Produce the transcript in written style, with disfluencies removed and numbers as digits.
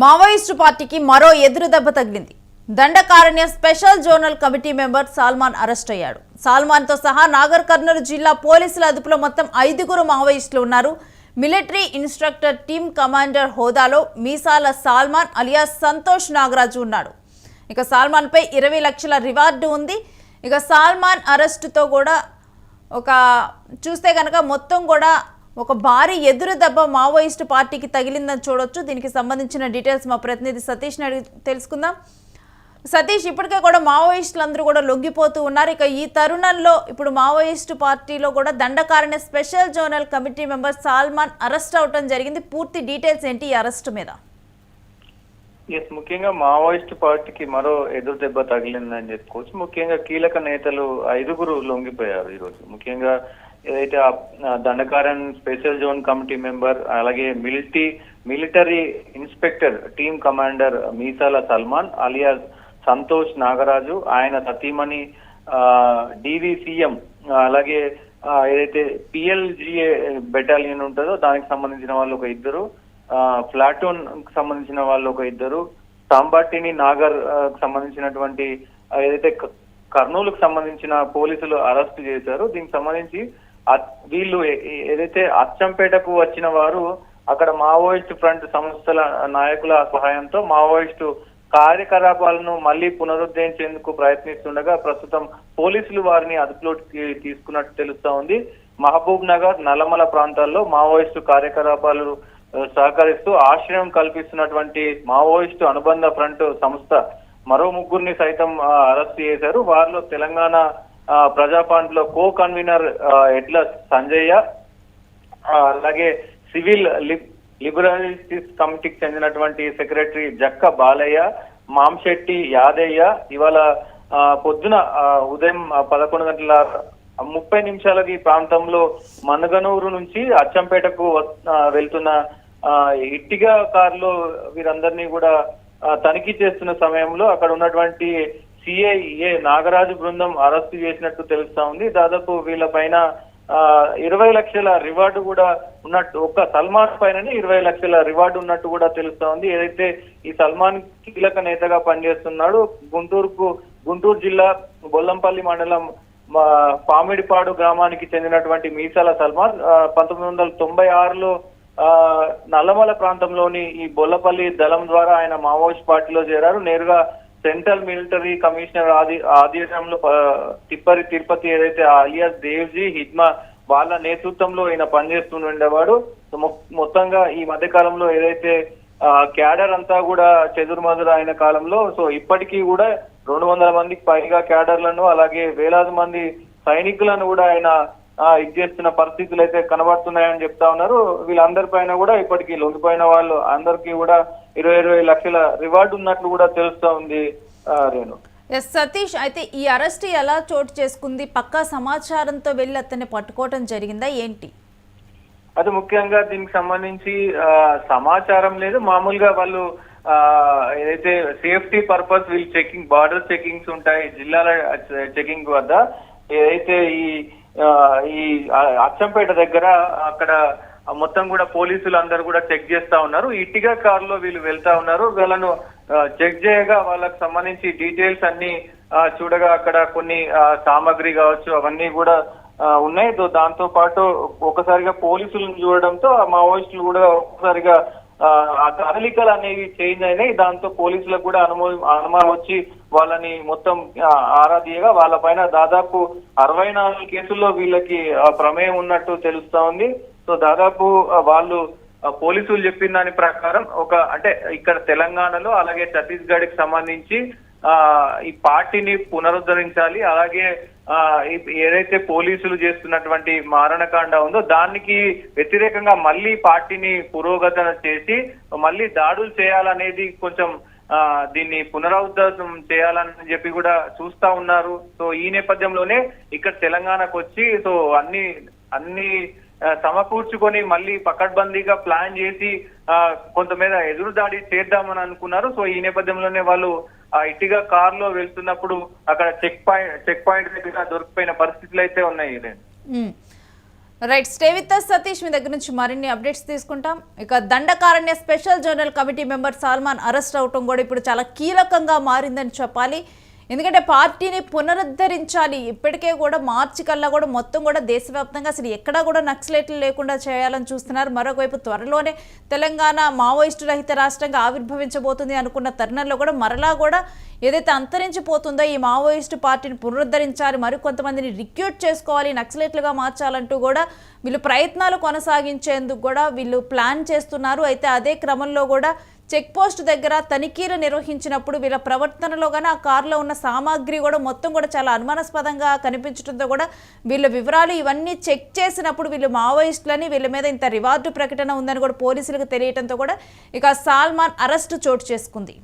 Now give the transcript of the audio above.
Maoist పార్టీకి మరో ఎదురు దెబ్బ తగిలింది. Dandakaranya special zonal committee member Salman arrest అయ్యాడు. సాల్మాన్తో సహా నాగర్ కర్నూలు జిల్లా పోలీసుల అదుపులో మొత్తం 5 మావోయిస్టులు ఉన్నారు. మిలిటరీ ఇన్స్ట్రక్టర్ టీమ్ కమాండర్ హోదాలో మీసాల సాల్మాన్ అలియాస్ సంతోష్ నాగరాజు ఉన్నాడు. ఇక సాల్మాన్పై 20 లక్షల రివార్డు ఉంది. ఇక సాల్మాన్ అరెస్టుతో కూడా చూస్తే కనుక మొత్తం కూడా ఒక భారీ ఎదురు దెబ్బ మావోయిస్టు పార్టీకి తగిలిందని చూడొచ్చు. దీనికి సంబంధించిన డీటెయిల్స్ మా ప్రతినిధి సతీష్ని అడిగి తెలుసుకుందాం. సతీష్, ఇప్పటికే కూడా మావోయిస్టులు అందరూ కూడా లొంగిపోతూ ఉన్నారు. ఇక ఈ తరుణంలో ఇప్పుడు మావోయిస్టు పార్టీలో కూడా Dandakaranya special zonal committee member Salman arrest అవటం జరిగింది. పూర్తి డీటెయిల్స్ ఏంటి ఈ అరెస్ట్ మీద? ముఖ్యంగా మావోయిస్టు పార్టీకి మరో ఎదురు దెబ్బ తగిలిందని చెప్పుకోవచ్చు. ముఖ్యంగా కీలక నేతలు 5 లొంగిపోయారు ఈరోజు. ముఖ్యంగా ఏదైతే దండకారణ్ స్పెషల్ జోన్ కమిటీ మెంబర్, అలాగే మిలిటరీ ఇన్స్పెక్టర్ టీమ్ కమాండర్ మీసాల సల్మాన్ అలియాస్ సంతోష్ నాగరాజు, ఆయన సతీమణి డివిసిఎం, అలాగే ఏదైతే పిఎల్జిఏ బెటాలియన్ ఉంటుందో దానికి సంబంధించిన వాళ్ళు ఒక 2, ప్లాటూన్ సంబంధించిన వాళ్ళు ఒక 2, సాంబాటిని నాగర్ సంబంధించినటువంటి ఏదైతే కర్నూలుకు సంబంధించిన పోలీసులు అరెస్ట్ చేశారు. దీనికి సంబంధించి వీళ్ళు ఏదైతే అచ్చంపేటకు వచ్చిన వారు అక్కడ మావోయిస్టు ఫ్రంట్ సంస్థల నాయకుల సహాయంతో మావోయిస్టు కార్యకలాపాలను మళ్లీ పునరుద్ధరించేందుకు ప్రయత్నిస్తుండగా ప్రస్తుతం పోలీసులు వారిని అదుపులోకి తీసుకున్నట్టు తెలుస్తా ఉంది. మహబూబ్ నగర్, నల్లమల ప్రాంతాల్లో మావోయిస్టు కార్యకలాపాలు సహకరిస్తూ ఆశ్రయం కల్పిస్తున్నటువంటి మావోయిస్టు అనుబంధ ఫ్రంట్ సంస్థ మరో 3 సైతం అరెస్ట్ చేశారు. వారిలో తెలంగాణ ప్రజాఫ్రంట్ లో కో కన్వీనర్ ఎడ్ల సంజయ్య, అలాగే సివిల్ లిబరలిస్ట్ కమిటీకి చెందినటువంటి సెక్రటరీ జక్క బాలయ్య, మాంశెట్టి యాదయ్య ఇవాళ పొద్దున ఉదయం 11:30 ఈ ప్రాంతంలో మన్నగనూరు నుంచి అచ్చంపేటకు వెళ్తున్న ఇట్టిగా కారులో వీరందరినీ కూడా తనిఖీ చేస్తున్న సమయంలో అక్కడ ఉన్నటువంటి సిఐఏ నాగరాజు బృందం అరెస్టు చేసినట్టు తెలుస్తా ఉంది. దాదాపు వీళ్ళ పైన 20 లక్షల రివార్డు కూడా ఉన్నట్టు, ఒక్క సల్మాన్ పైననే 20 లక్షల రివార్డు ఉన్నట్టు కూడా తెలుస్తా ఉంది. ఏదైతే ఈ సల్మాన్ కీలక నేతగా పనిచేస్తున్నాడు, గుంటూరు జిల్లా బొల్లంపల్లి మండలం పామిడిపాడు గ్రామానికి చెందినటువంటి మీసాల సల్మాన్ 1996లో నల్లమల ప్రాంతంలోని ఈ బొల్లపల్లి దళం ద్వారా ఆయన మావోయిస్ట్ పార్టీలో చేరారు. నేరుగా సెంట్రల్ మిలిటరీ కమిషనర్ ఆధ్వర్యంలో తిరుపతి ఏదైతే అలియాస్ దేవ్జీ హిడ్మా వాళ్ళ నేతృత్వంలో ఈయన పనిచేస్తుండేవాడు. మొత్తంగా ఈ మధ్య కాలంలో ఏదైతే క్యాడర్ అంతా కూడా చెదురుమదురు అయిన కాలంలో ఇప్పటికీ కూడా 200 మందికి పైగా క్యాడర్లను, అలాగే వేలాది మంది సైనికులను కూడా ఆయన ఇచ్చేస్తున్న పరిస్థితులు అయితే కనబడుతున్నాయని చెప్తా ఉన్నారు. వీళ్ళందరి పైన కూడా ఇప్పటికీ లొంగిపోయిన వాళ్ళు అందరికీ కూడా 20 లక్షల రివార్డు ఉన్నట్లు కూడా తెలుస్తా ఉంది. రేణు, సతీష్, అయితే ఈ అరెస్ట్ ఎలా చోటు చేసుకుంది? పక్కా సమాచారంతో వెళ్ళి అతన్ని పట్టుకోవటం జరిగిందా ఏంటి? అది ముఖ్యంగా దీనికి సంబంధించి సమాచారం లేదు. మామూలుగా వాళ్ళు ఏదైతే సేఫ్టీ పర్పస్ వీళ్ళు బార్డర్ చెకింగ్స్ ఉంటాయి జిల్లాల చెకింగ్ వద్ద, ఏదైతే ఈ అచ్చంపేట దగ్గర అక్కడ మొత్తం కూడా పోలీసులు అందరూ కూడా చెక్ చేస్తా ఉన్నారు. ఇట్టిగా కారులో వీళ్ళు వెళ్తా ఉన్నారు. వీళ్ళను చెక్ చేయగా వాళ్ళకి సంబంధించి డీటెయిల్స్ అన్ని చూడగా అక్కడ కొన్ని సామాగ్రి కావచ్చు అవన్నీ కూడా ఉన్నాయి. దాంతో పాటు ఒకసారిగా పోలీసులను చూడడంతో ఆ మావోయిస్టులు కూడా ఒకసారిగా ఆ కదలికలు అనేవి చేంజ్ అయినాయి. దాంతో పోలీసులకు కూడా అనుమానం వచ్చి వాళ్ళని మొత్తం ఆరాధీయగా వాళ్ళ పైన దాదాపు 64 కేసుల్లో వీళ్ళకి ప్రమేయం ఉన్నట్టు తెలుస్తా ఉంది. దాదాపు వాళ్ళు పోలీసులు చెప్పిన దాని ప్రకారం అంటే ఇక్కడ తెలంగాణలో అలాగే ఛత్తీస్గఢ్ కి సంబంధించి ఈ పార్టీని పునరుద్ధరించాలి, అలాగే ఏదైతే పోలీసులు చేస్తున్నటువంటి మారణకాండ ఉందో దానికి వ్యతిరేకంగా మళ్ళీ పార్టీని పురోగతన చేసి మళ్ళీ దాడులు చేయాలనేది కొంచెం దీన్ని పునరుద్ధరణ చేయాలని చెప్పి కూడా చూస్తా ఉన్నారు. ఈ నేపథ్యంలోనే ఇక్కడ తెలంగాణకు వచ్చి అన్ని సమకూర్చుకొని మళ్ళీ పకడ్బందీగా ప్లాన్ చేసి కొంతమేర ఎదురు దాడి చేద్దామని అనుకున్నారు. ఈ నేపథ్యంలోనే వాళ్ళు ఇట్టిగా కారులో వెళ్తున్నప్పుడు అక్కడ చెక్ పాయింట్ దగ్గర దొరికిపోయిన పరిస్థితులు అయితే ఉన్నాయి. Right, stay with us Satish. మీ దగ్గర నుంచి మరిన్ని అప్డేట్స్ తీసుకుంటాం. ఇక Dandakaranya special zonal committee member Salman arrest అవటం కూడా ఇప్పుడు చాలా కీలకంగా మారిందని చెప్పాలి. ఎందుకంటే పార్టీని పునరుద్ధరించాలి. ఇప్పటికే కూడా మార్చి కల్లా కూడా మొత్తం కూడా దేశవ్యాప్తంగా అసలు ఎక్కడా కూడా నక్సలైట్లు లేకుండా చేయాలని చూస్తున్నారు. మరొకవైపు త్వరలోనే తెలంగాణ మావోయిస్టు రహిత రాష్ట్రంగా ఆవిర్భవించబోతుంది అనుకున్న తరుణంలో కూడా మరలా కూడా ఏదైతే అంతరించిపోతుందో ఈ మావోయిస్టు పార్టీని పునరుద్ధరించాలి, మరికొంతమందిని రిక్రూట్ చేసుకోవాలి, నక్సలైట్లుగా మార్చాలంటూ కూడా వీళ్ళు ప్రయత్నాలు కొనసాగించేందుకు కూడా వీళ్ళు ప్లాన్ చేస్తున్నారు. అయితే అదే క్రమంలో కూడా చెక్ పోస్ట్ దగ్గర తనిఖీలు నిర్వహించినప్పుడు వీళ్ళ ప్రవర్తనలో కానీ ఆ కారులో ఉన్న సామాగ్రి కూడా మొత్తం కూడా చాలా అనుమానాస్పదంగా కనిపించడంతో కూడా వీళ్ళ వివరాలు ఇవన్నీ చెక్ చేసినప్పుడు వీళ్ళు మావోయిస్టులని, వీళ్ళ మీద ఇంత రివార్డు ప్రకటన ఉందని కూడా పోలీసులకు తెలియడంతో కూడా ఇక సాల్మాన్ అరెస్టు చోటు చేసుకుంది.